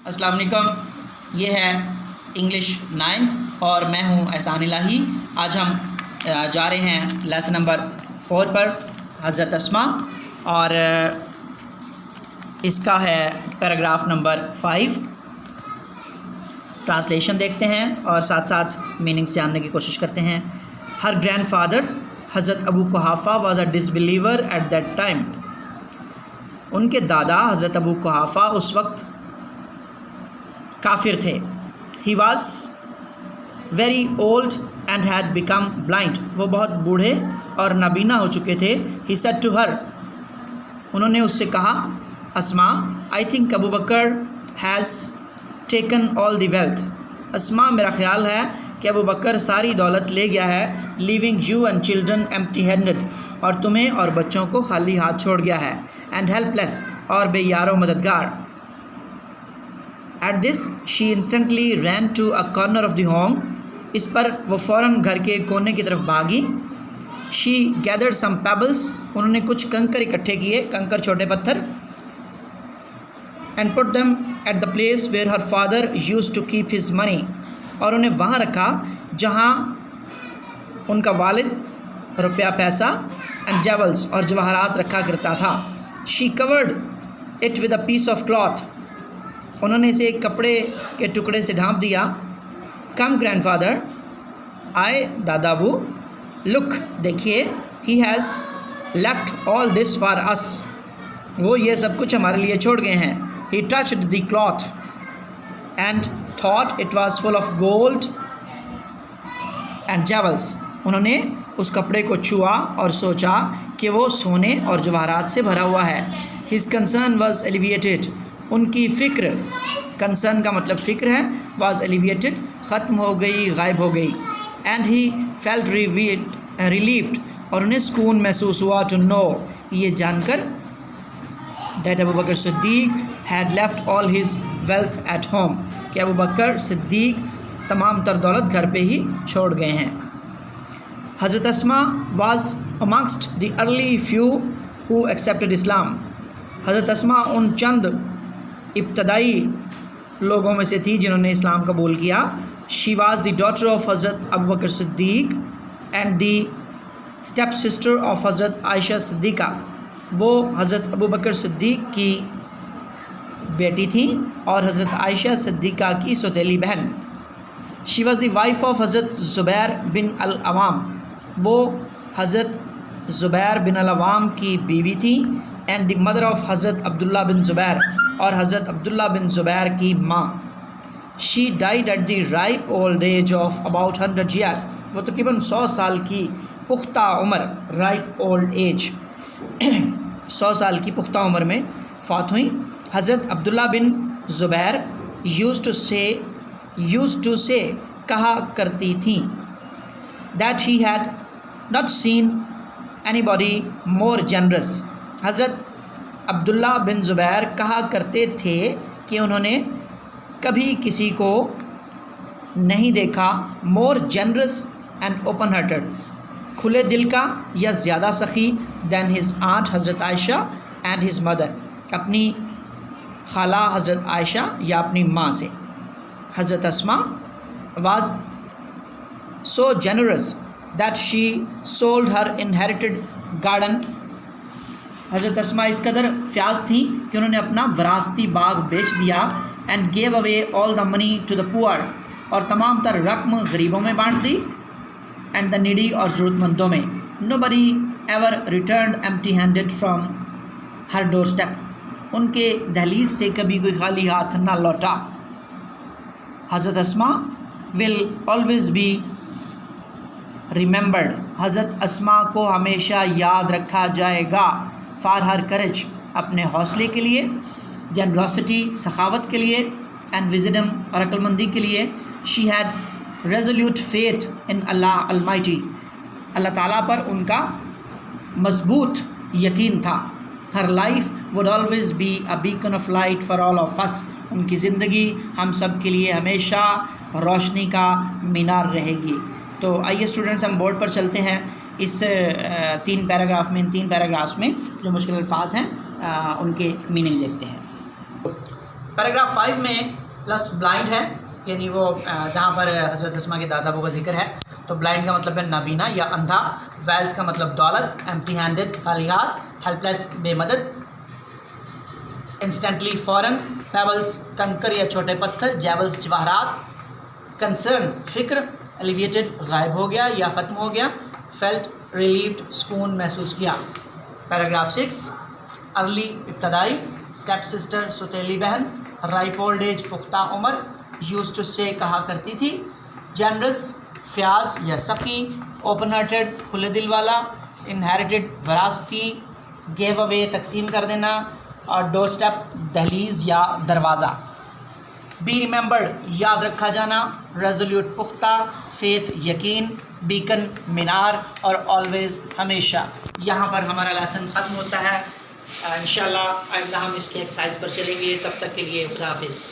السلام علیکم، یہ ہے انگلش 9th اور میں ہوں احسان الہی۔ آج ہم جا رہے ہیں لیسن نمبر 4 پر، حضرت اسماء، اور اس کا ہے پیراگراف نمبر 5۔ ٹرانسلیشن دیکھتے ہیں اور ساتھ ساتھ میننگ سے جاننے کی کوشش کرتے ہیں۔ ہر grandfather Hazrat Abu Quhafa was a disbeliever at that time. ان کے دادا حضرت ابو قحافہ اس وقت کافر تھے۔ He was very old and had become blind. وہ بہت بوڑھے اور نابینا ہو چکے تھے۔ ہی سیڈ ٹو ہر، انہوں نے اس سے کہا، Asma, I think Abu Bakr has taken all the wealth. Asma, میرا خیال ہے کہ ابو بکر ساری دولت لے گیا ہے۔ Leaving you and children empty handed, اور تمہیں اور بچوں کو خالی ہاتھ چھوڑ گیا ہے۔ اینڈ ہیلپ لیس، اور بے یار و مددگار۔ At this she instantly ran to a corner of the home, اس پر وہ فوراً گھر کے کونے کی طرف بھاگی۔ شی گیدرڈ سم پیبلس، انہوں نے کچھ کنکر اکٹھے کیے، کنکر چھوٹے پتھر۔ And put them at the place where her father used to keep his money, اور انہیں وہاں رکھا جہاں ان کا والد روپیہ پیسہ اینڈ جیولس، اور جواہرات رکھا کرتا تھا۔ She covered it with a piece of cloth, انہوں نے اسے ایک کپڑے کے ٹکڑے سے ڈھانپ دیا۔ کم گرینڈ فادر، آئے دادا ابو، لک، دیکھیے، he has left all this for us, وہ یہ سب کچھ ہمارے لیے چھوڑ گئے ہیں۔ He touched the cloth and thought it was full of gold and jewels, انہوں نے اس کپڑے کو چھوا اور سوچا کہ وہ سونے اور جواہرات سے بھرا ہوا ہے۔ ہز کنسرن واز ایلیویٹڈ، ان کی فکر، کنسرن کا مطلب فکر ہے، واز ایلیویٹڈ، ختم ہو گئی، غائب ہو گئی۔ اینڈ ہی فیلٹ ریلیفڈ، اور انہیں سکون محسوس ہوا، ٹو نو، یہ جان کر، that Abu Bakr Siddiq had left all his wealth at home, کہ ابو بکر صدیق تمام تر دولت گھر پہ ہی چھوڑ گئے ہیں۔ Hazrat Asma was amongst the early few who accepted Islam, Hazrat Asma ان چند ابتدائی لوگوں میں سے تھی جنہوں نے اسلام قبول کیا۔ She was the daughter of Hazrat Abu Bakr Siddiq and the stepsister of Hazrat Aisha صدیقہ، وہ حضرت ابو بکر صدیق کی بیٹی تھیں اور حضرت عائشہ صدیقہ کی سوتیلی بہن۔ شی واز دی وائف آف حضرت زبیر بن العوام، وہ حضرت زبیر بن العوام کی بیوی تھیں۔ اینڈ دی مدر آف حضرت عبداللہ بن زبیر، اور حضرت عبداللہ بن زبیر کی ماں۔ She died at the ripe old age of about 100 years, وہ تقریباً 100 سال کی پختہ عمر، رائپ اولڈ ایج 100 سال کی پختہ عمر میں فوت ہوئیں۔ حضرت عبداللہ بن زبیر یوز ٹو سے کہا کرتی تھیں، that he had not seen any body more generous, حضرت عبداللہ بن زبیر کہا کرتے تھے کہ انہوں نے کبھی کسی کو نہیں دیکھا، مور جنرس اینڈ اوپن ہارٹڈ، کھلے دل کا یا زیادہ سخی، دین ہز آنٹ حضرت عائشہ اینڈ ہز مدر، اپنی خالہ حضرت عائشہ یا اپنی ماں سے۔ Hazrat Asma was so generous that she sold her inherited garden, Hazrat Asma اس قدر فیاض تھیں کہ انہوں نے اپنا وراثتی باغ بیچ دیا۔ And gave away all the money to the poor, اور تمام تر رقم غریبوں میں بانٹ دی۔ اینڈ دا نیڈی، اور ضرورت مندوں میں۔ Nobody ever returned empty handed from her doorstep, ان کے دہلیز سے کبھی کوئی خالی ہاتھ نہ لوٹا۔ حضرت اسماء ول آلویز بی ریممبرڈ، حضرت اسماء کو ہمیشہ یاد رکھا جائے گا۔ فار ہر کریج، اپنے حوصلے کے لیے، جنراسٹی، سخاوت کے لیے، اینڈ وزڈم، اور عقل مندی کے لیے۔ She had resolute faith in Allah almighty, Allah تعالیٰ پر ان کا مضبوط یقین تھا۔ Her life would always be a beacon of light for all of us, ان کی زندگی ہم سب کے لیے ہمیشہ روشنی کا مینار رہے گی۔ تو آئیے اسٹوڈنٹس، ہم بورڈ پر چلتے ہیں۔ اس 3 پیراگرافس میں جو مشکل الفاظ ہیں ان کے میننگ دیکھتے ہیں۔ پیراگراف 5 میں لفظ بلائنڈ ہے، یعنی وہ جہاں پر حضرت اسما کے دادا ابو کا ذکر ہے تو بلائنڈ کا مطلب ہے نابینا یا اندھا، ویلتھ کا مطلب دولت، ایمٹی ہینڈڈ خالی ہاتھ، ہیلپ لیس بے مدد، انسٹنٹلی فوراً، پیبلز کنکر یا چھوٹے پتھر، جیولز جواہرات، کنسرن فکر، ایلیویٹڈ غائب ہو گیا یا ختم ہو گیا، فیلٹ ریلیوڈ سکون محسوس کیا۔ پیراگراف 6 ارلی ابتدائی، اسٹیپ سسٹر ستیلی بہن، رائپ اولڈ ایج پختہ عمر، یوز ٹو سے کہا کرتی تھی، جنرس فیاض یا سخی، اوپن ہارٹیڈ کھلے دل والا، انہیریٹڈ وراثتی، گیو اوے تقسیم کر دینا، اور ڈور اسٹیپ دہلیز یا دروازہ۔ بی ریممبرڈ یاد رکھا جانا، ریزولیوٹ پختہ، فیتھ یقین، بیکن مینار، اور آلویز ہمیشہ۔ یہاں پر ہمارا لیسن ختم ہوتا ہے، انشاءاللہ آئندہ ہم اس کے ایکسرسائز پر چلیں گے، تب تک کے لیے خدا حافظ۔